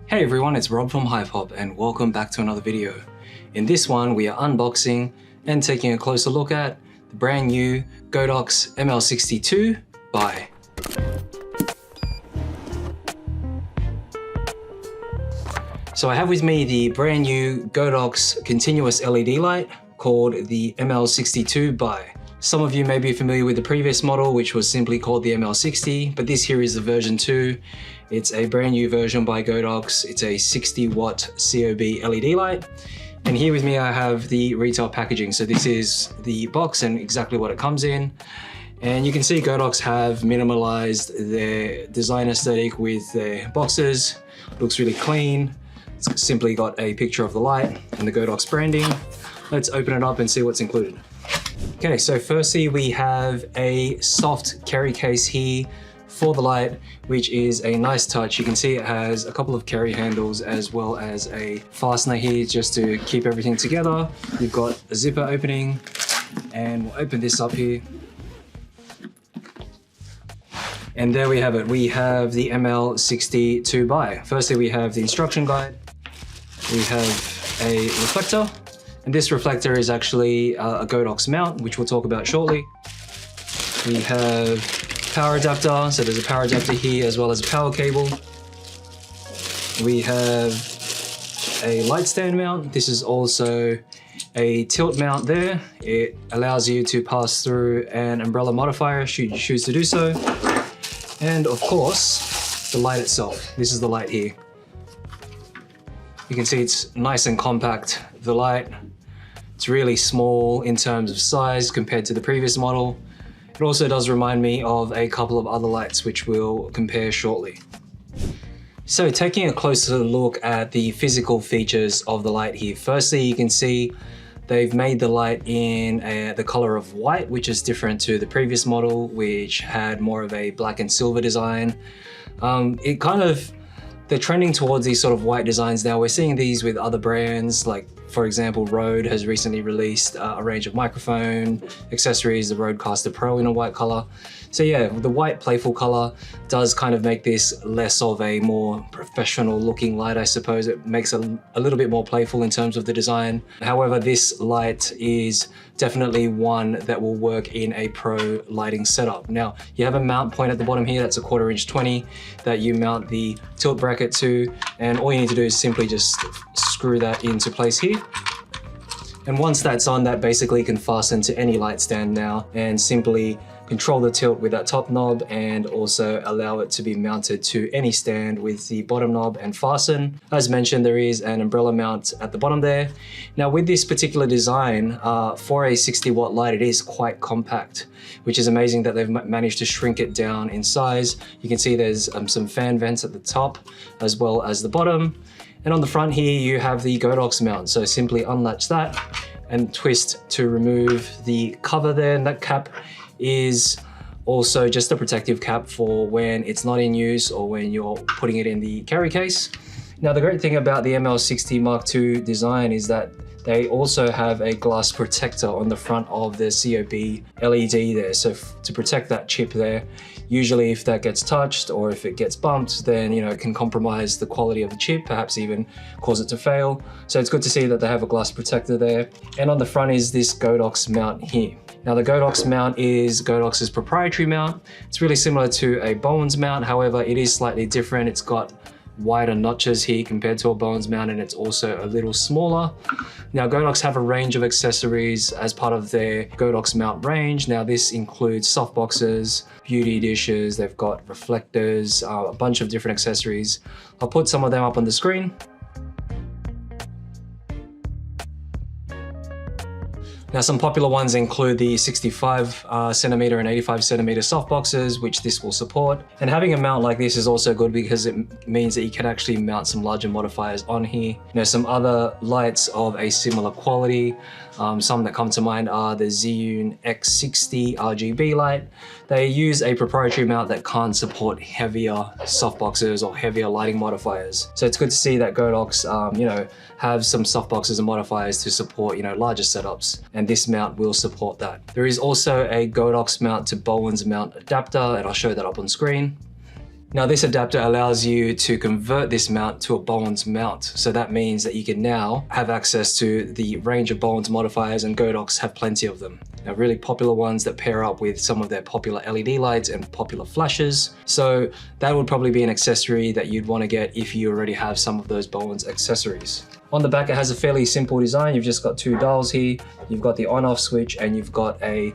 Hey everyone, it's Rob from Hypop and welcome back to another video. In this one, we are unboxing and taking a closer look at the brand new Godox ML60II Bi. So I have with me the brand new Godox continuous LED light called the ML60II Bi. Some of you may be familiar with the previous model, which was simply called the ML60, but this here is the version 2. It's a brand new version by Godox. It's a 60-watt COB LED light. And here with me, I have the retail packaging. So this is the box and exactly what it comes in. And you can see Godox have minimalized their design aesthetic with their boxes. Looks really clean. It's simply got a picture of the light and the Godox branding. Let's open it up and see what's included. Okay, so firstly we have a soft carry case here for the light, which is a nice touch. You can see it has a couple of carry handles as well as a fastener here just to keep everything together. You've got a zipper opening, and we'll open this up here. And there we have it. We have the ML60II Bi. Firstly, we have the instruction guide. We have a reflector. And this reflector is actually a Godox mount, which we'll talk about shortly. We have power adapter, so there's a power adapter here as well as a power cable. We have a light stand mount. This is also a tilt mount there. It allows you to pass through an umbrella modifier should you choose to do so. And of course, the light itself. This is the light here. You can see it's nice and compact, the light. It's really small in terms of size compared to the previous model. It also does remind me of a couple of other lights which we'll compare shortly. So taking a closer look at the physical features of the light here. Firstly, you can see they've made the light in the color of white, which is different to the previous model, which had more of a black and silver design. They're trending towards these sort of white designs now. We're seeing these with other brands, like for example, Rode has recently released a range of microphone accessories, the Rodecaster Pro in a white color. So yeah, the white playful color does kind of make this less of a more professional looking light, I suppose. It makes it a little bit more playful in terms of the design. However, this light is definitely one that will work in a pro lighting setup. Now, you have a mount point at the bottom here, that's a 1/4 inch 20 that you mount the tilt bracket to, and all you need to do is simply just screw that into place here. And once that's on, that basically can fasten to any light stand now and simply control the tilt with that top knob and also allow it to be mounted to any stand with the bottom knob and fasten. As mentioned, there is an umbrella mount at the bottom there. Now with this particular design, for a 60-watt light, it is quite compact, which is amazing that they've managed to shrink it down in size. You can see there's some fan vents at the top as well as the bottom. And on the front here, you have the Godox mount. So simply unlatch that and twist to remove the cover there, and that cap is also just a protective cap for when it's not in use or when you're putting it in the carry case. Now, the great thing about the ML60 Mark II design is that they also have a glass protector on the front of the COB LED there. So to protect that chip there, usually if that gets touched or if it gets bumped, then it can compromise the quality of the chip, perhaps even cause it to fail. So it's good to see that they have a glass protector there. And on the front is this Godox mount here. Now the Godox mount is Godox's proprietary mount. It's really similar to a Bowens mount, however, it is slightly different. It's got wider notches here compared to a Bowens mount, and it's also a little smaller. Now Godox have a range of accessories as part of their Godox mount range. Now this includes softboxes, beauty dishes, they've got reflectors, a bunch of different accessories. I'll put some of them up on the screen. Now some popular ones include the 65 centimeter and 85 centimeter softboxes, which this will support. And having a mount like this is also good because it means that you can actually mount some larger modifiers on here. Some other lights of a similar quality. Some that come to mind are the Zhiyun X60 RGB light. They use a proprietary mount that can't support heavier softboxes or heavier lighting modifiers. So it's good to see that Godox, have some softboxes and modifiers to support, larger setups. And this mount will support that. There is also a Godox mount to Bowens mount adapter, and I'll show that up on screen. Now this adapter allows you to convert this mount to a Bowens mount. So that means that you can now have access to the range of Bowens modifiers, and Godox have plenty of them. Now really popular ones that pair up with some of their popular LED lights and popular flashes. So that would probably be an accessory that you'd want to get if you already have some of those Bowens accessories. On the back, it has a fairly simple design. You've just got two dials here. You've got the on-off switch, and you've got a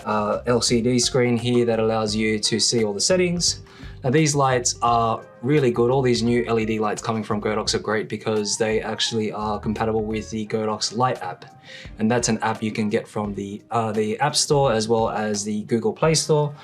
LCD screen here that allows you to see all the settings. Now these lights are really good. All these new LED lights coming from Godox are great because they actually are compatible with the Godox Light app. And that's an app you can get from the App Store as well as the Google Play Store.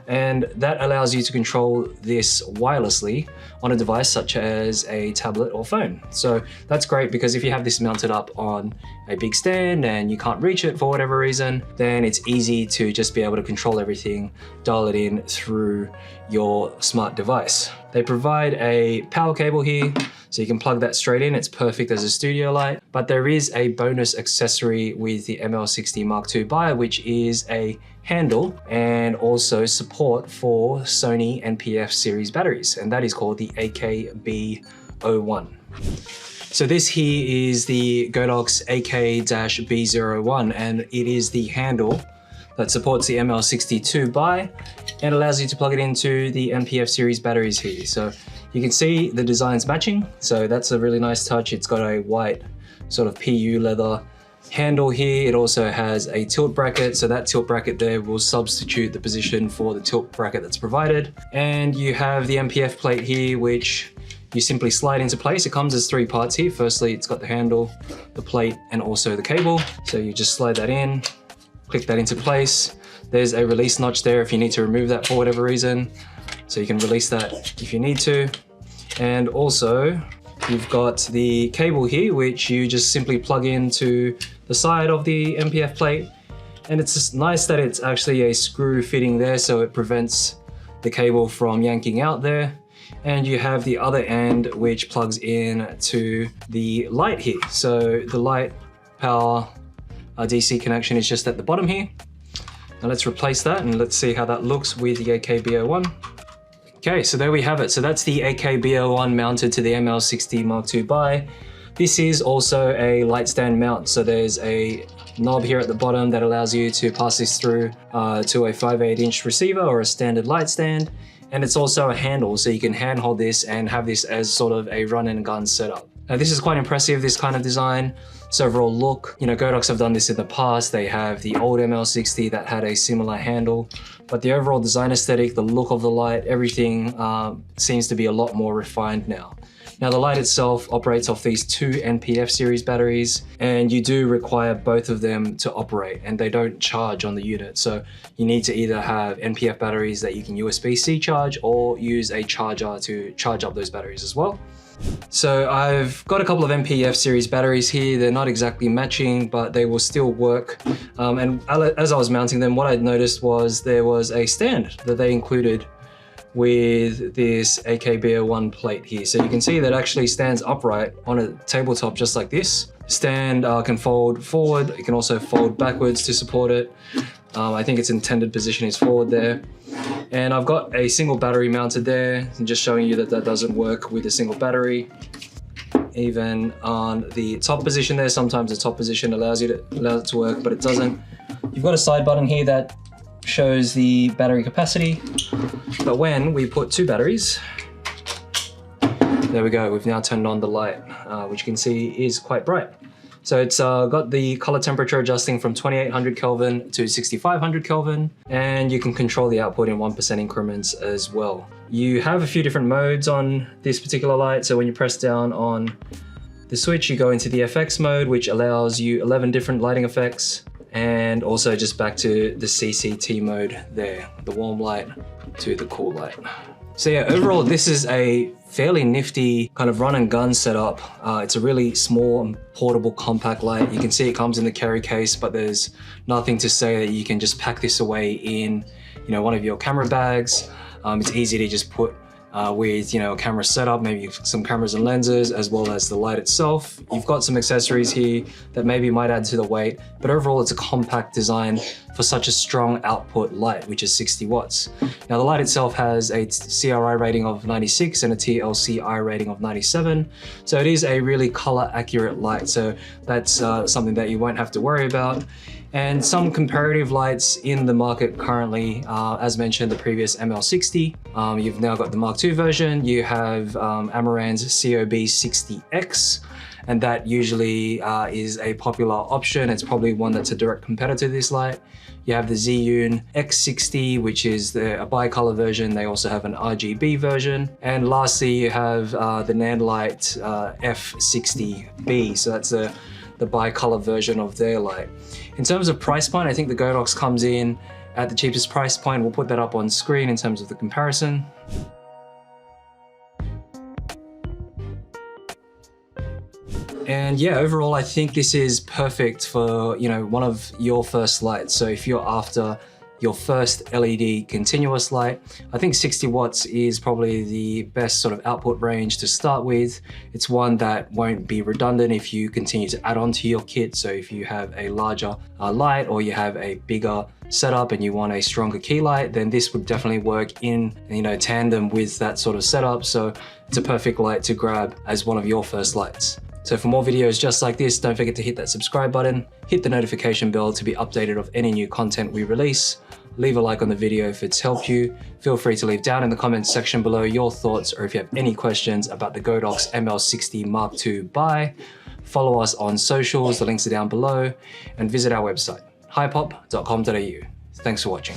And that allows you to control this wirelessly on a device such as a tablet or phone. So that's great because if you have this mounted up on a big stand and you can't reach it for whatever reason, then it's easy to just be able to control everything, dial it in through your smart device. They provide a power cable here, so you can plug that straight in. It's perfect as a studio light, but there is a bonus accessory with the ML60II Bi, which is a handle and also support for Sony NPF series batteries, and that is called the AKB01. So this here is the Godox AK-B01, and it is the handle that supports the ML60II Bi and allows you to plug it into the NPF series batteries here. So you can see the designs matching, so that's a really nice touch. It's got a white sort of PU leather handle here. It also has a tilt bracket, so that tilt bracket there will substitute the position for the tilt bracket that's provided. And you have the NPF plate here, which you simply slide into place. It comes as three parts here. Firstly, it's got the handle, the plate, and also the cable. So you just slide that in, click that into place. There's a release notch there if you need to remove that for whatever reason. So you can release that if you need to. And also you've got the cable here, which you just simply plug into the side of the NPF plate. And it's just nice that it's actually a screw fitting there, so it prevents the cable from yanking out there. And you have the other end, which plugs in to the light here. So the light power DC connection is just at the bottom here. Now let's replace that and let's see how that looks with the AKB01. Okay, so there we have it. So that's the AKB01 mounted to the ML60II Bi. This is also a light stand mount. So there's a knob here at the bottom that allows you to pass this through to a 5/8" receiver or a standard light stand. And it's also a handle, so you can handhold this and have this as sort of a run and gun setup. Now this is quite impressive, this kind of design. So overall look, you know, Godox have done this in the past. They have the old ML60 that had a similar handle, but the overall design aesthetic, the look of the light, everything seems to be a lot more refined now. Now the light itself operates off these two NPF series batteries, and you do require both of them to operate, and they don't charge on the unit. So you need to either have NPF batteries that you can USB-C charge or use a charger to charge up those batteries as well. So I've got a couple of NPF series batteries here. They're not exactly matching, but they will still work. And as I was mounting them, what I noticed was there was a stand that they included with this AKB01 plate here. So you can see that actually stands upright on a tabletop just like this. Stand can fold forward. It can also fold backwards to support it. I think its intended position is forward there. And I've got a single battery mounted there. I'm just showing you that that doesn't work with a single battery. Even on the top position there, sometimes the top position allows it to work, but it doesn't. You've got a side button here that shows the battery capacity. But when we put two batteries, there we go, we've now turned on the light, which you can see is quite bright. So it's got the color temperature adjusting from 2800 Kelvin to 6500 Kelvin, and you can control the output in 1% increments as well. You have a few different modes on this particular light. So when you press down on the switch, you go into the FX mode, which allows you 11 different lighting effects, and also just back to the CCT mode there, the warm light to the cool light. So yeah, overall, this is a fairly nifty kind of run and gun setup. It's a really small and portable compact light. You can see it comes in the carry case, but there's nothing to say that you can just pack this away in, you know, one of your camera bags. It's easy to just put with, you know, a camera setup, maybe some cameras and lenses, as well as the light itself. You've got some accessories here that maybe might add to the weight, but overall it's a compact design for such a strong output light, which is 60 watts. Now the light itself has a CRI rating of 96 and a TLCI rating of 97. So it is a really color accurate light. So that's something that you won't have to worry about. And some comparative lights in the market currently, as mentioned, the previous ML60. You've now got the Mark II version. You have Amaran's COB60X, and that usually is a popular option. It's probably one that's a direct competitor to this light. You have the Zhiyun X60, which is a bicolor version. They also have an RGB version. And lastly, you have the Nanlite F60B. So that's the bicolor version of their light. In terms of price point, I think the Godox comes in at the cheapest price point. We'll put that up on screen in terms of the comparison. And yeah, overall, I think this is perfect for, you know, one of your first lights. So if you're after your first LED continuous light, I think 60 watts is probably the best sort of output range to start with. It's one that won't be redundant if you continue to add on to your kit. So if you have a larger light, or you have a bigger setup and you want a stronger key light, then this would definitely work in, you know, tandem with that sort of setup. So it's a perfect light to grab as one of your first lights. So for more videos just like this, don't forget to hit that subscribe button, hit the notification bell to be updated of any new content we release. Leave a like on the video if it's helped you. Feel free to leave down in the comments section below your thoughts, or if you have any questions about the Godox ML60 Mark II Bi. Follow us on socials, the links are down below, and visit our website, hypop.com.au. Thanks for watching.